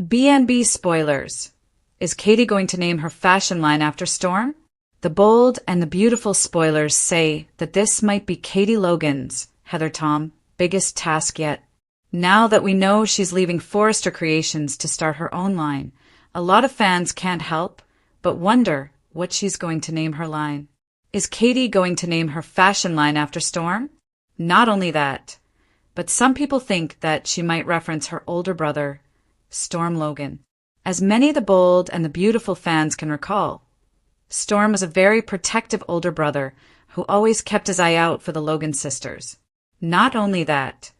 B&B spoilers. Is Katie going to name her fashion line after Storm? The bold and the beautiful spoilers say that this might be Katie Logan's, Heather Tom, biggest task yet. Now that we know she's leaving Forrester Creations to start her own line, a lot of fans can't help but wonder what she's going to name her line. Is Katie going to name her fashion line after Storm? Not only that, but some people think that she might reference her older brother, Storm Logan. As many of the bold and the beautiful fans can recall, Storm was a very protective older brother who always kept his eye out for the Logan sisters. Not only that,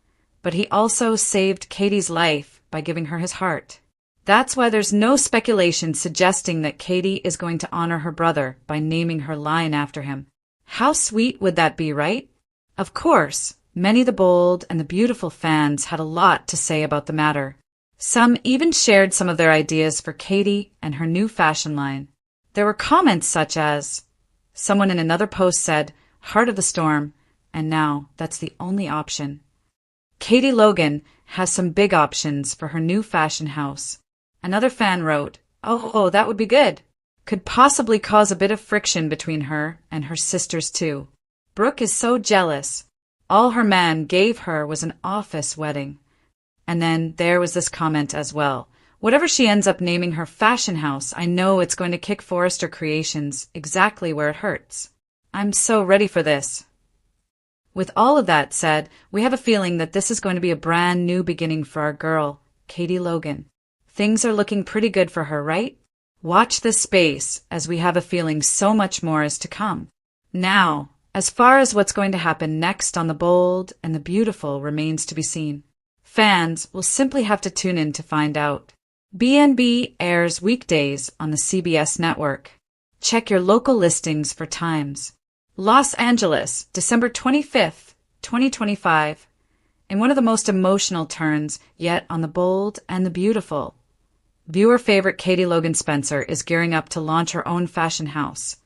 but he also saved Katie's life by giving her his heart. That's why there's no speculation suggesting that Katie is going to honor her brother by naming her line after him. How sweet would that be, right? Of course, many of the bold and the beautiful fans had a lot to say about the matter. Some even shared some of their ideas for Katie and her new fashion line. There were comments such as, someone in another post said, "Heart of the Storm," and now that's the only option. Katie Logan has some big options for her new fashion house. Another fan wrote, "Oh, that would be good. Could possibly cause a bit of friction between her and her sisters too. Brooke is so jealous. All her man gave her was an office wedding." And then there was this comment as well. Whatever she ends up naming her fashion house, I know it's going to kick Forrester Creations exactly where it hurts. I'm so ready for this. With all of that said, we have a feeling that this is going to be a brand new beginning for our girl, Katie Logan. Things are looking pretty good for her, right? Watch this space, as we have a feeling so much more is to come. Now, as far as what's going to happen next on the bold and the beautiful remains to be seen. Fans will simply have to tune in to find out. B&B airs weekdays on the CBS network. Check your local listings for times. Los Angeles, December 25th, 2025. In one of the most emotional turns yet on the bold and the beautiful. Viewer favorite Katie Logan Spencer is gearing up to launch her own fashion house.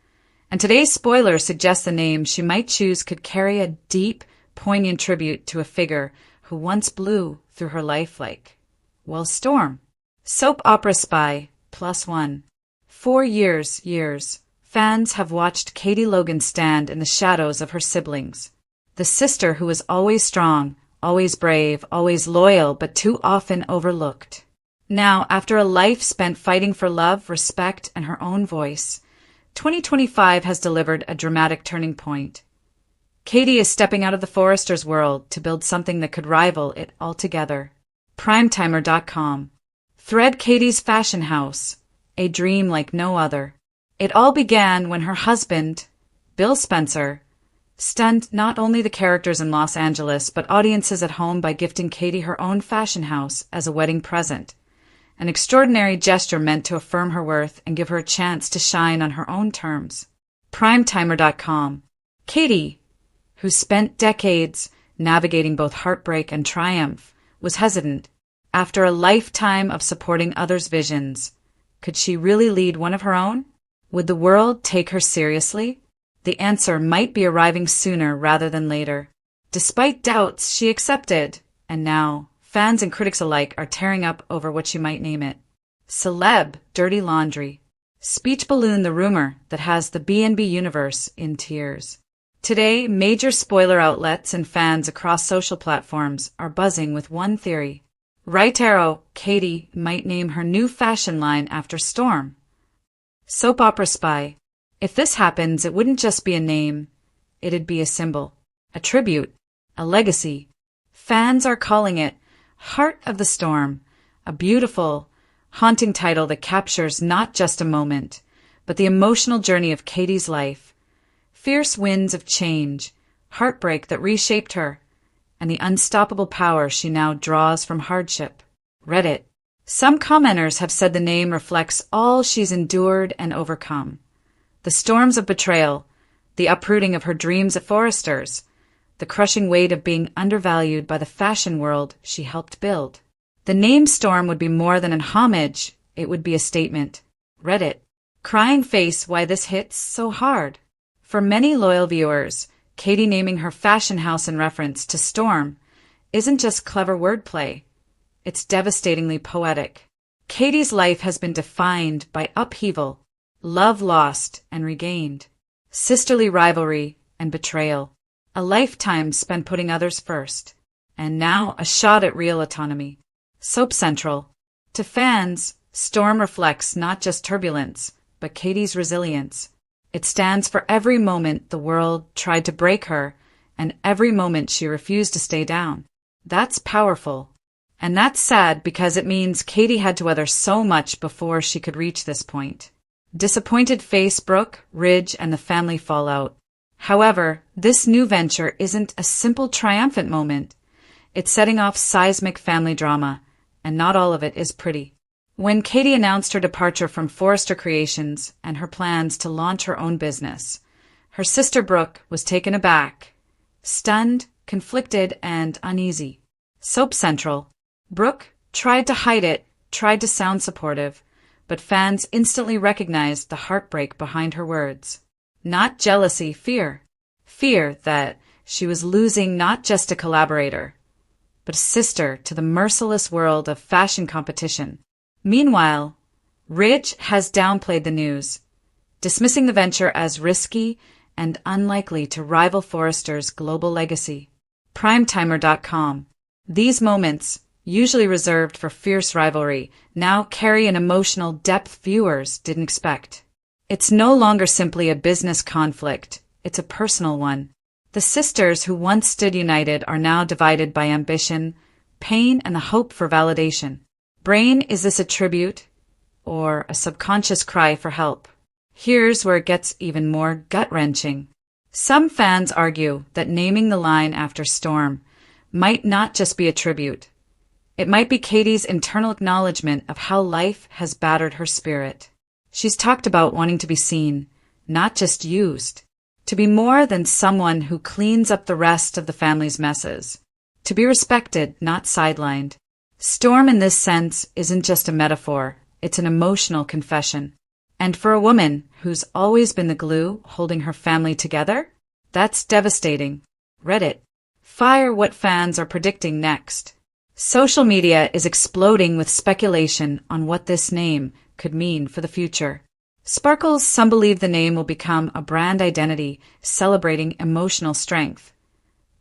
And today's spoiler suggests the name she might choose could carry a deep, poignant tribute to a figure who once blew through her life like, well, Storm. Soap opera spy, +1. 4 years, fans have watched Katie Logan stand in the shadows of her siblings. The sister who was always strong, always brave, always loyal, but too often overlooked. Now, after a life spent fighting for love, respect, and her own voice, 2025 has delivered a dramatic turning point. Katie is stepping out of the Forrester's world to build something that could rival it altogether. Primetimer.com. Thread Katie's fashion house, a dream like no other. It all began when her husband, Bill Spencer, stunned not only the characters in Los Angeles but audiences at home by gifting Katie her own fashion house as a wedding present. An extraordinary gesture meant to affirm her worth and give her a chance to shine on her own terms. Primetimer.com. Katie, who spent decades navigating both heartbreak and triumph, was hesitant. After a lifetime of supporting others' visions, could she really lead one of her own? Would the world take her seriously? The answer might be arriving sooner rather than later. Despite doubts, she accepted, and now fans and critics alike are tearing up over what she might name it. Celeb Dirty Laundry. Speech balloon the rumor that has the B&B universe in tears. Today, major spoiler outlets and fans across social platforms are buzzing with one theory. Right arrow, Katie might name her new fashion line after Storm. Soap opera spy. If this happens, it wouldn't just be a name. It'd be a symbol, a tribute, a legacy. Fans are calling it Heart of the Storm, a beautiful, haunting title that captures not just a moment, but the emotional journey of Katie's life. Fierce winds of change, heartbreak that reshaped her, and the unstoppable power she now draws from hardship. Reddit. Some commenters have said the name reflects all she's endured and overcome. The storms of betrayal, the uprooting of her dreams at Forrester's, the crushing weight of being undervalued by the fashion world she helped build. The name Storm would be more than an homage, it would be a statement. Reddit. Crying face why this hits so hard. For many loyal viewers, Katie naming her fashion house in reference to Storm isn't just clever wordplay. It's devastatingly poetic. Katie's life has been defined by upheaval, love lost and regained, sisterly rivalry and betrayal, a lifetime spent putting others first, and now a shot at real autonomy. Soap Central. To fans, Storm reflects not just turbulence, but Katie's resilience. It stands for every moment the world tried to break her, and every moment she refused to stay down. That's powerful. And that's sad because it means Katie had to weather so much before she could reach this point. Disappointed face Brooke, Ridge, and the family fallout. However, this new venture isn't a simple triumphant moment. It's setting off seismic family drama, and not all of it is pretty. When Katie announced her departure from Forrester Creations and her plans to launch her own business, her sister Brooke was taken aback, stunned, conflicted, and uneasy. Soap Central. Brooke tried to hide it, tried to sound supportive, but fans instantly recognized the heartbreak behind her words. Not jealousy, fear. Fear that she was losing not just a collaborator, but a sister to the merciless world of fashion competition. Meanwhile, Ridge has downplayed the news, dismissing the venture as risky and unlikely to rival Forrester's global legacy. Primetimer.com. These moments, usually reserved for fierce rivalry, now carry an emotional depth viewers didn't expect. It's no longer simply a business conflict, it's a personal one. The sisters who once stood united are now divided by ambition, pain, and the hope for validation. Brain, is this a tribute or a subconscious cry for help? Here's where it gets even more gut-wrenching. Some fans argue that naming the line after Storm might not just be a tribute. It might be Katie's internal acknowledgement of how life has battered her spirit. She's talked about wanting to be seen, not just used. To be more than someone who cleans up the rest of the family's messes. To be respected, not sidelined. Storm in this sense isn't just a metaphor, it's an emotional confession. And for a woman who's always been the glue holding her family together, that's devastating. Reddit. Fire what fans are predicting next. Social media is exploding with speculation on what this name could mean for the future. Sparkles, some believe the name will become a brand identity celebrating emotional strength,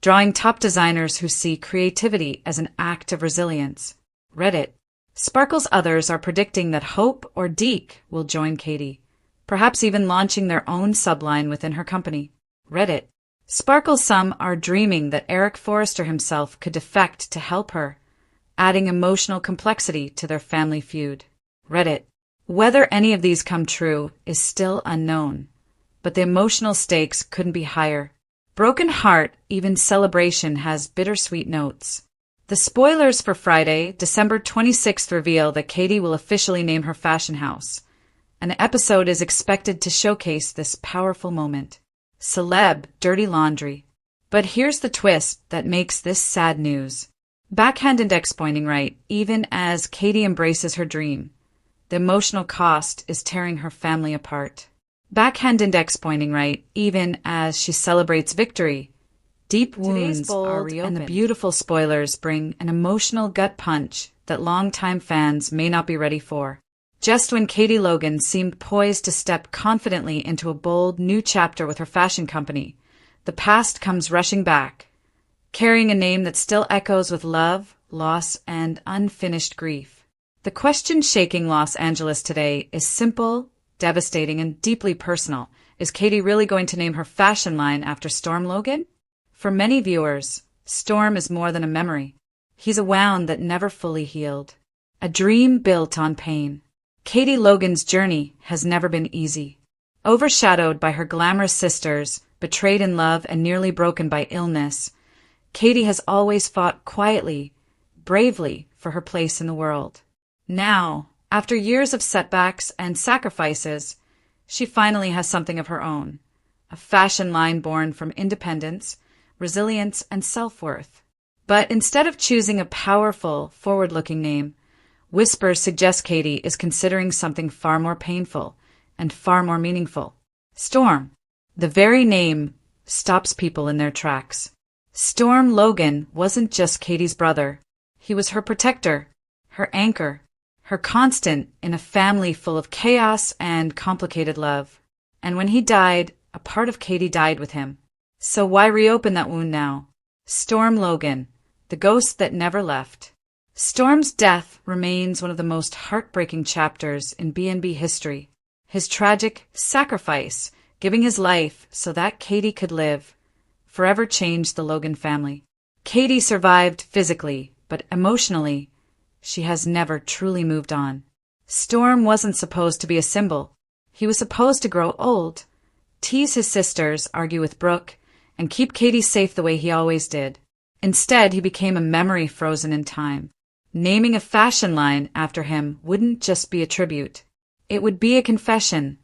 drawing top designers who see creativity as an act of resilience. Reddit. Sparkles, others are predicting that Hope or Deke will join Katie, perhaps even launching their own subline within her company. Reddit. Sparkles, some are dreaming that Eric Forrester himself could defect to help her, adding emotional complexity to their family feud. Reddit. Whether any of these come true is still unknown, but the emotional stakes couldn't be higher. Broken Heart, even celebration has bittersweet notes. The spoilers for Friday, December 26th reveal that Katie will officially name her fashion house. An episode is expected to showcase this powerful moment. Celeb, dirty laundry. But here's the twist that makes this sad news. Backhand index pointing right, even as Katie embraces her dream. The emotional cost is tearing her family apart. Backhand index pointing right, even as she celebrates victory. Deep wounds are reopened, and the beautiful spoilers bring an emotional gut punch that longtime fans may not be ready for. Just when Katie Logan seemed poised to step confidently into a bold new chapter with her fashion company, the past comes rushing back, carrying a name that still echoes with love, loss, and unfinished grief. The question shaking Los Angeles today is simple, devastating, and deeply personal. Is Katie really going to name her fashion line after Storm Logan? For many viewers, Storm is more than a memory. He's a wound that never fully healed. A dream built on pain. Katie Logan's journey has never been easy. Overshadowed by her glamorous sisters, betrayed in love and nearly broken by illness, Katie has always fought quietly, bravely for her place in the world. Now, after years of setbacks and sacrifices, she finally has something of her own. A fashion line born from independence, resilience, and self-worth. But instead of choosing a powerful, forward-looking name, whispers suggest Katie is considering something far more painful and far more meaningful. Storm. The very name stops people in their tracks. Storm Logan wasn't just Katie's brother. He was her protector, her anchor, her constant in a family full of chaos and complicated love. And when he died, a part of Katie died with him. So why reopen that wound now? Storm Logan, the ghost that never left. Storm's death remains one of the most heartbreaking chapters in B&B history. His tragic sacrifice, giving his life so that Katie could live, forever changed the Logan family. Katie survived physically, but emotionally, she has never truly moved on. Storm wasn't supposed to be a symbol. He was supposed to grow old, tease his sisters, argue with Brooke, and keep Katie safe the way he always did. Instead, he became a memory frozen in time. Naming a fashion line after him wouldn't just be a tribute. It would be a confession,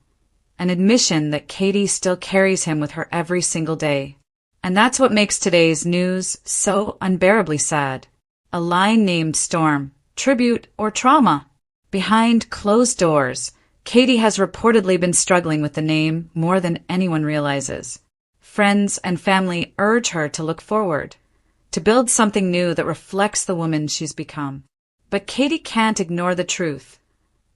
an admission that Katie still carries him with her every single day. And that's what makes today's news so unbearably sad. A line named Storm, tribute or trauma. Behind closed doors, Katie has reportedly been struggling with the name more than anyone realizes. Friends and family urge her to look forward, to build something new that reflects the woman she's become. But Katie can't ignore the truth.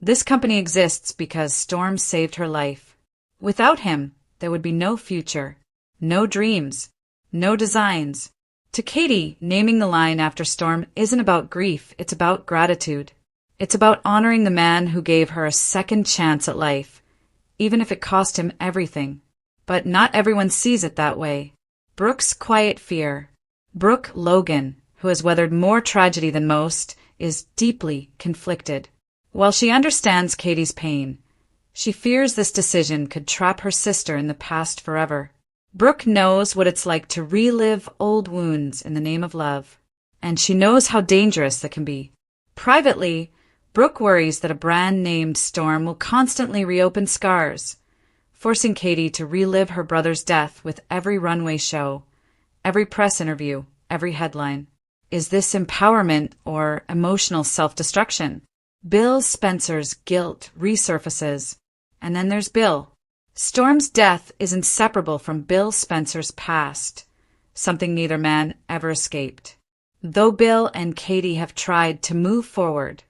This company exists because Storm saved her life. Without him, there would be no future, no dreams, no designs. To Katie, naming the line after Storm isn't about grief, it's about gratitude. It's about honoring the man who gave her a second chance at life, even if it cost him everything. But not everyone sees it that way. Brooke's quiet fear. Brooke Logan, who has weathered more tragedy than most, is deeply conflicted. While she understands Katie's pain, she fears this decision could trap her sister in the past forever. Brooke knows what it's like to relive old wounds in the name of love, and she knows how dangerous that can be. Privately, Brooke worries that a brand named Storm will constantly reopen scars, forcing Katie to relive her brother's death with every runway show, every press interview, every headline. Is this empowerment or emotional self-destruction? Bill Spencer's guilt resurfaces, and then there's Bill. Storm's death is inseparable from Bill Spencer's past, something neither man ever escaped. Though Bill and Katie have tried to move forward,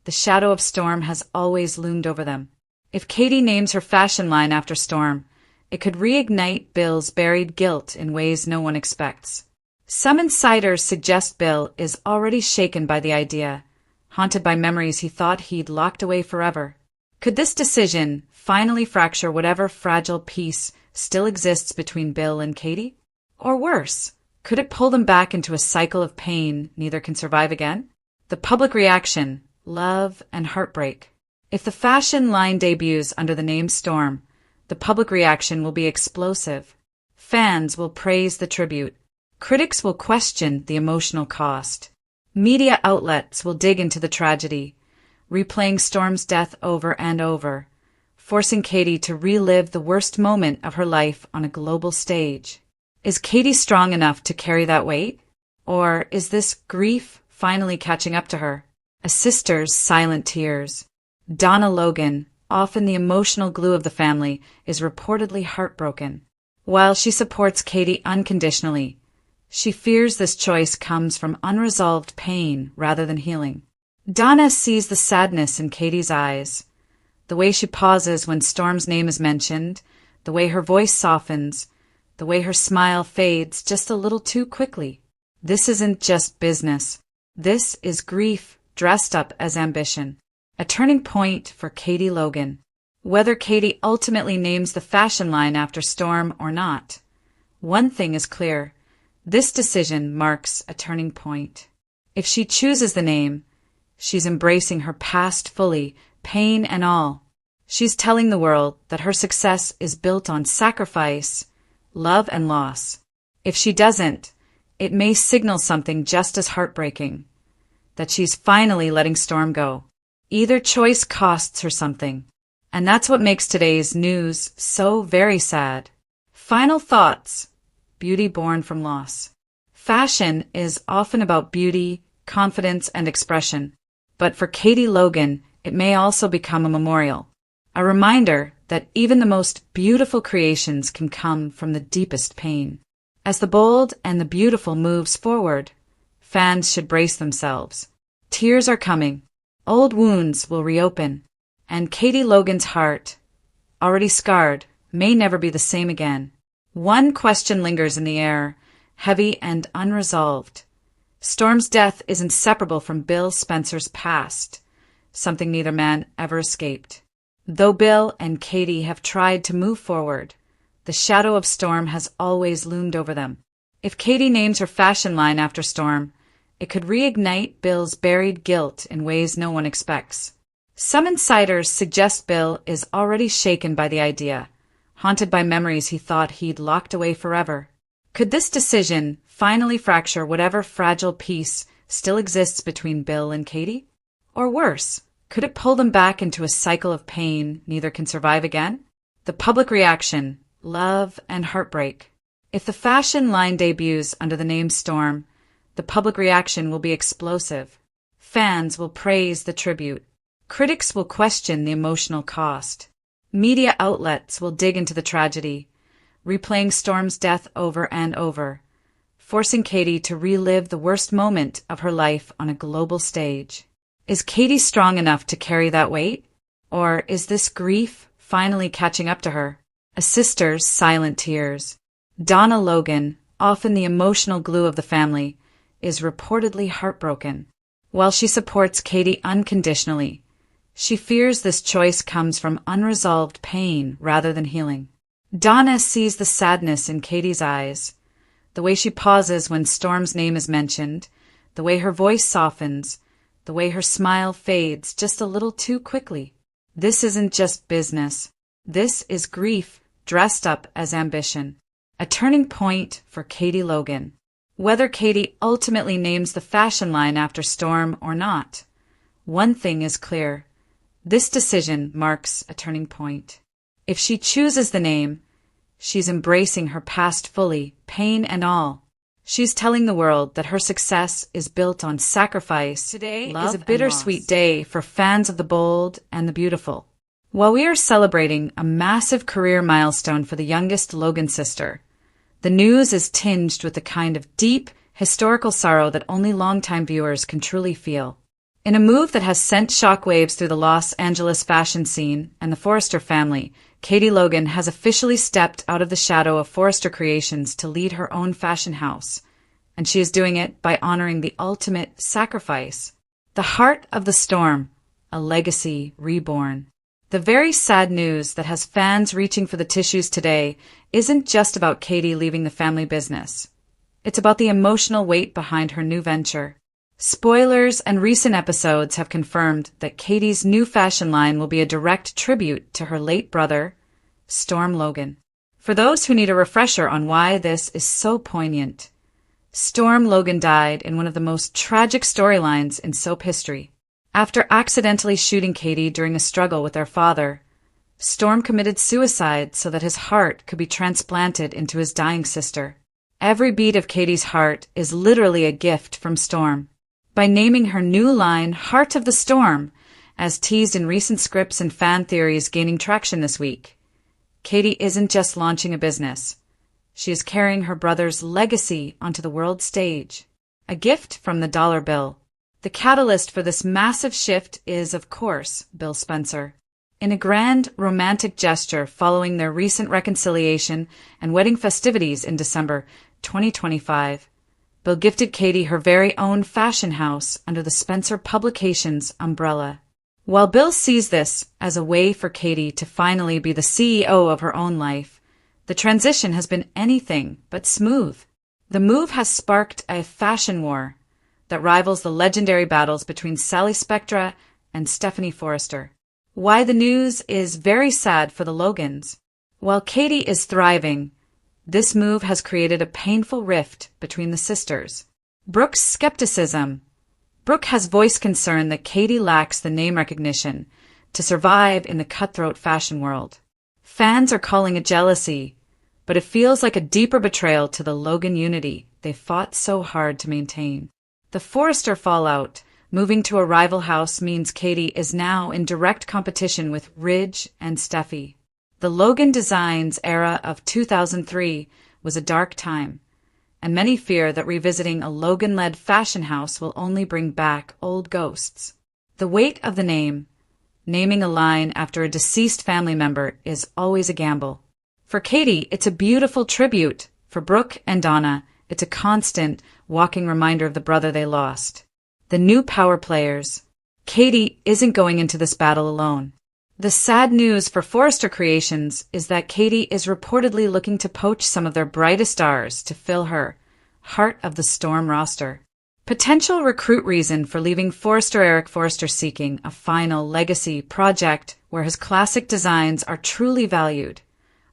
the shadow of Storm has always loomed over them. If Katie names her fashion line after Storm, it could reignite Bill's buried guilt in ways no one expects. Some insiders suggest Bill is already shaken by the idea, haunted by memories he thought he'd locked away forever. Could this decision finally fracture whatever fragile peace still exists between Bill and Katie? Or worse, could it pull them back into a cycle of pain neither can survive again? The public reaction, love and heartbreak. If the fashion line debuts under the name Storm, the public reaction will be explosive. Fans will praise the tribute. Critics will question the emotional cost. Media outlets will dig into the tragedy, replaying Storm's death over and over, forcing Katie to relive the worst moment of her life on a global stage. Is Katie strong enough to carry that weight? Or is this grief finally catching up to her? A sister's silent tears. Donna Logan, often the emotional glue of the family, is reportedly heartbroken. While she supports Katie unconditionally, she fears this choice comes from unresolved pain rather than healing. Donna sees the sadness in Katie's eyes, the way she pauses when Storm's name is mentioned, the way her voice softens, the way her smile fades just a little too quickly. This isn't just business. This is grief dressed up as ambition. A turning point for Katie Logan. Whether Katie ultimately names the fashion line after Storm or not, one thing is clear. This decision marks a turning point. If she chooses the name, she's embracing her past fully, pain and all. She's telling the world that her success is built on sacrifice, love and loss. If she doesn't, it may signal something just as heartbreaking, that she's finally letting Storm go. Either choice costs her something, and that's what makes today's news so very sad. Final thoughts. Beauty born from loss. Fashion is often about beauty, confidence, and expression, but for Katie Logan, it may also become a memorial, a reminder that even the most beautiful creations can come from the deepest pain. As the bold and the beautiful moves forward, fans should brace themselves. Tears are coming. Old wounds will reopen, and Katie Logan's heart, already scarred, may never be the same again. One question lingers in the air, heavy and unresolved. Storm's death is inseparable from Bill Spencer's past, something neither man ever escaped. Though Bill and Katie have tried to move forward, the shadow of Storm has always loomed over them. If Katie names her fashion line after Storm, it could reignite Bill's buried guilt in ways no one expects. Some insiders suggest Bill is already shaken by the idea, haunted by memories he thought he'd locked away forever. Could this decision finally fracture whatever fragile peace still exists between Bill and Katie? Or worse, could it pull them back into a cycle of pain neither can survive again? The public reaction, love and heartbreak. If the fashion line debuts under the name Storm, the public reaction will be explosive. Fans will praise the tribute. Critics will question the emotional cost. Media outlets will dig into the tragedy, replaying Storm's death over and over, forcing Katie to relive the worst moment of her life on a global stage. Is Katie strong enough to carry that weight? Or is this grief finally catching up to her? A sister's silent tears. Donna Logan, often the emotional glue of the family, is reportedly heartbroken. While she supports Katie unconditionally, she fears this choice comes from unresolved pain rather than healing. Donna sees the sadness in Katie's eyes, the way she pauses when Storm's name is mentioned, the way her voice softens, the way her smile fades just a little too quickly. This isn't just business. This is grief dressed up as ambition. A turning point for Katie Logan. Whether Katie ultimately names the fashion line after Storm or not, one thing is clear. This decision marks a turning point. If she chooses the name, she's embracing her past fully, pain and all. She's telling the world that her success is built on sacrifice. Today is a bittersweet day for fans of the bold and the beautiful. While we are celebrating a massive career milestone for the youngest Logan sister, the news is tinged with the kind of deep, historical sorrow that only longtime viewers can truly feel. In a move that has sent shockwaves through the Los Angeles fashion scene and the Forrester family, Katie Logan has officially stepped out of the shadow of Forrester Creations to lead her own fashion house, and she is doing it by honoring the ultimate sacrifice. The heart of the storm, a legacy reborn. The very sad news that has fans reaching for the tissues today isn't just about Katie leaving the family business. It's about the emotional weight behind her new venture. Spoilers and recent episodes have confirmed that Katie's new fashion line will be a direct tribute to her late brother, Storm Logan. For those who need a refresher on why this is so poignant, Storm Logan died in one of the most tragic storylines in soap history. After accidentally shooting Katie during a struggle with their father, Storm committed suicide so that his heart could be transplanted into his dying sister. Every beat of Katie's heart is literally a gift from Storm. By naming her new line Heart of the Storm, as teased in recent scripts and fan theories gaining traction this week, Katie isn't just launching a business. She is carrying her brother's legacy onto the world stage. A gift from the dollar bill. The catalyst for this massive shift is, of course, Bill Spencer. In a grand, romantic gesture following their recent reconciliation and wedding festivities in December 2025, Bill gifted Katie her very own fashion house under the Spencer Publications umbrella. While Bill sees this as a way for Katie to finally be the CEO of her own life, the transition has been anything but smooth. The move has sparked a fashion war that rivals the legendary battles between Sally Spectra and Stephanie Forrester. Why the news is very sad for the Logans. While Katie is thriving, this move has created a painful rift between the sisters. Brooke's skepticism. Brooke has voiced concern that Katie lacks the name recognition to survive in the cutthroat fashion world. Fans are calling it jealousy, but it feels like a deeper betrayal to the Logan unity they fought so hard to maintain. The Forrester fallout, moving to a rival house, means Katie is now in direct competition with Ridge and Steffi. The Logan Designs era of 2003 was a dark time, and many fear that revisiting a Logan-led fashion house will only bring back old ghosts. The weight of the name, naming a line after a deceased family member, is always a gamble. For Katie, it's a beautiful tribute. For Brooke and Donna, it's a constant, walking reminder of the brother they lost. The new power players. Katie isn't going into this battle alone. The sad news for Forrester Creations is that Katie is reportedly looking to poach some of their brightest stars to fill her Heart of the Storm roster. Potential recruit reason for leaving Forrester: Eric Forrester seeking a final legacy project where his classic designs are truly valued.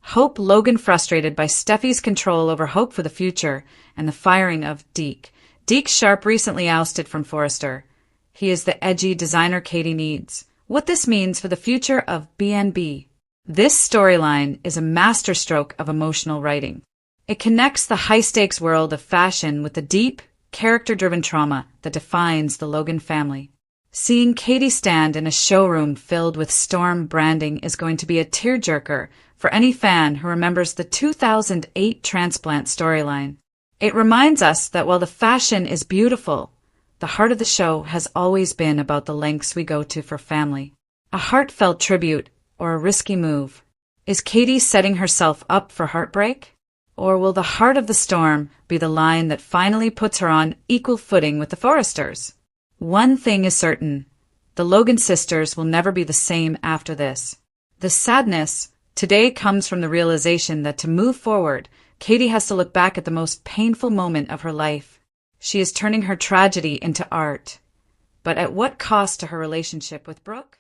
Hope Logan frustrated by Steffi's control over Hope for the future and the firing of Deke. Deke Sharp recently ousted from Forrester. He is the edgy designer Katie needs. What this means for the future of BNB. This storyline is a masterstroke of emotional writing. It connects the high-stakes world of fashion with the deep, character-driven trauma that defines the Logan family. Seeing Katie stand in a showroom filled with Storm branding is going to be a tearjerker for any fan who remembers the 2008 transplant storyline. It reminds us that while the fashion is beautiful, the heart of the show has always been about the lengths we go to for family. A heartfelt tribute or a risky move. Is Katie setting herself up for heartbreak? Or will the Heart of the Storm be the line that finally puts her on equal footing with the Forresters? One thing is certain. The Logan sisters will never be the same after this. The sadness today comes from the realization that to move forward, Katie has to look back at the most painful moment of her life. She is turning her tragedy into art. But at what cost to her relationship with Brooke?